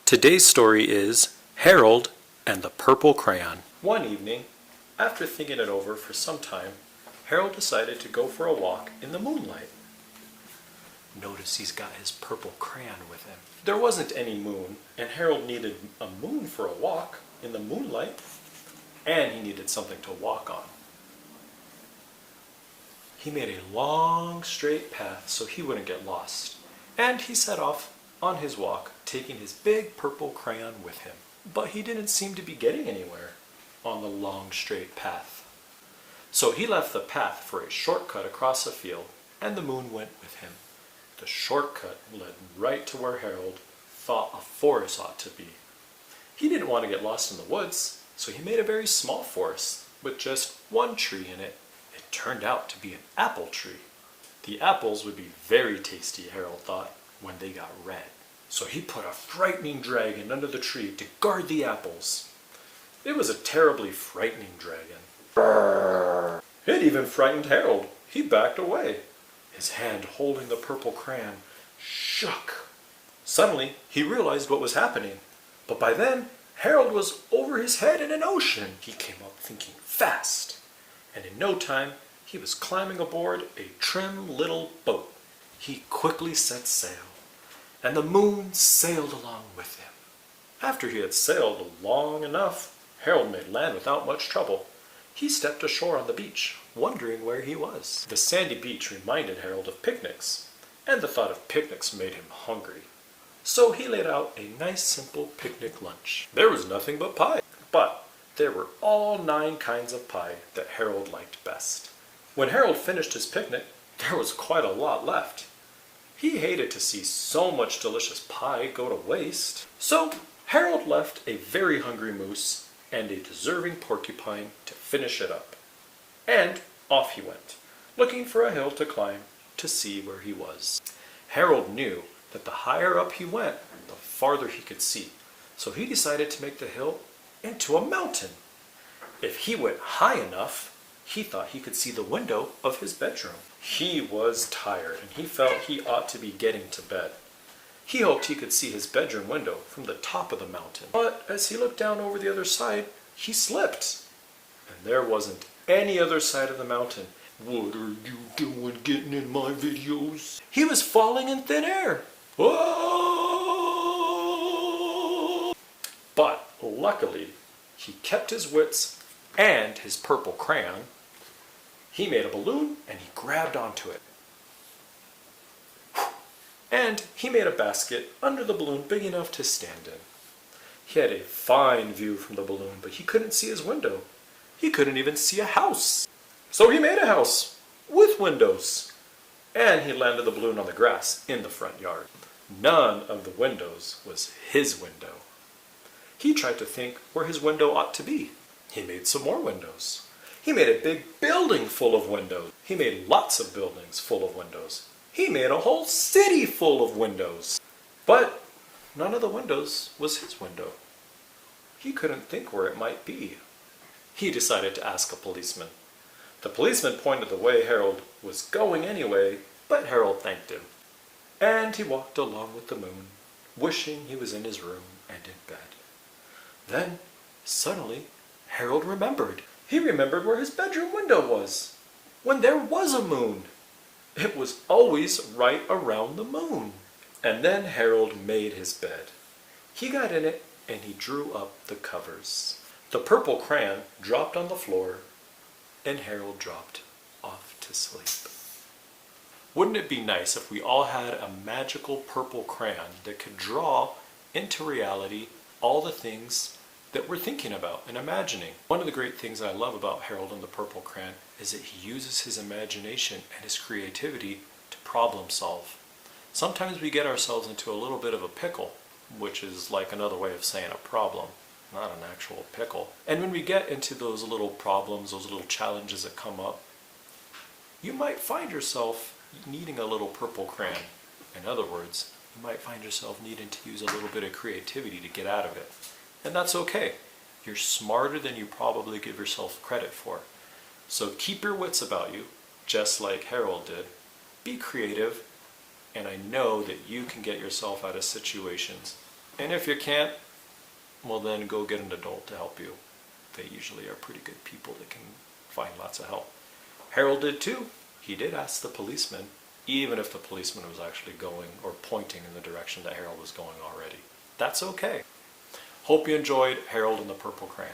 Today's story is Harold and the Purple Crayon. One evening, after thinking it over for some time, Harold decided to go for a walk in the moonlight. Notice he's got his purple crayon with him. There wasn't any moon, and Harold needed a moon for a walk in the moonlight, and he needed something to walk on. He made a long, straight path so he wouldn't get lost, and he set off on his walk, taking his big purple crayon with him. But he didn't seem to be getting anywhere on the long, straight path. So he left the path for a shortcut across a field, and the moon went with him. The shortcut led right to where Harold thought a forest ought to be. He didn't want to get lost in the woods, so he made a very small forest with just one tree in it. It turned out to be an apple tree. The apples would be very tasty, Harold thought, when they got red. So he put a frightening dragon under the tree to guard the apples. It was a terribly frightening dragon. Brrr. It even frightened Harold. He backed away. His hand holding the purple crayon shook. Suddenly, he realized what was happening. But by then, Harold was over his head in an ocean. He came up thinking fast. And in no time, he was climbing aboard a trim little boat. He quickly set sail, and the moon sailed along with him. After he had sailed long enough, Harold made land without much trouble. He stepped ashore on the beach, wondering where he was. The sandy beach reminded Harold of picnics, and the thought of picnics made him hungry. So he laid out a nice simple picnic lunch. There was nothing but pie, but there were all 9 kinds of pie that Harold liked best. When Harold finished his picnic, there was quite a lot left. He hated to see so much delicious pie go to waste. So Harold left a very hungry moose and a deserving porcupine to finish it up. And off he went, looking for a hill to climb to see where he was. Harold knew that the higher up he went, the farther he could see. So he decided to make the hill into a mountain. If he went high enough, he thought he could see the window of his bedroom. He was tired, and he felt he ought to be getting to bed. He hoped he could see his bedroom window from the top of the mountain. But as he looked down over the other side, he slipped. And there wasn't any other side of the mountain. What are you doing getting in my videos? He was falling in thin air. Whoa! But luckily, he kept his wits and his purple crayon. He made a balloon and he grabbed onto it. And he made a basket under the balloon big enough to stand in. He had a fine view from the balloon, but he couldn't see his window. He couldn't even see a house. So he made a house with windows. And he landed the balloon on the grass in the front yard. None of the windows was his window. He tried to think where his window ought to be. He made some more windows. He made a big building full of windows. He made lots of buildings full of windows. He made a whole city full of windows. But none of the windows was his window. He couldn't think where it might be. He decided to ask a policeman. The policeman pointed the way Harold was going anyway, but Harold thanked him. And he walked along with the moon, wishing he was in his room and in bed. Then, suddenly, Harold remembered. He remembered where his bedroom window was, when there was a moon. It was always right around the moon. And then Harold made his bed. He got in it and he drew up the covers. The purple crayon dropped on the floor and Harold dropped off to sleep. Wouldn't it be nice if we all had a magical purple crayon that could draw into reality all the things that we're thinking about and imagining? One of the great things I love about Harold and the Purple Crayon is that he uses his imagination and his creativity to problem solve. Sometimes we get ourselves into a little bit of a pickle, which is like another way of saying a problem, not an actual pickle. And when we get into those little problems, those little challenges that come up, you might find yourself needing a little purple crayon. In other words, you might find yourself needing to use a little bit of creativity to get out of it. And that's okay. You're smarter than you probably give yourself credit for. So keep your wits about you, just like Harold did. Be creative, and I know that you can get yourself out of situations And if you can't, well then go get an adult to help you. They usually are pretty good people that can find lots of help. Harold did too. He did ask the policeman, even if the policeman was actually going or pointing in the direction that Harold was going already. That's okay. Hope you enjoyed Harold and the Purple Crayon.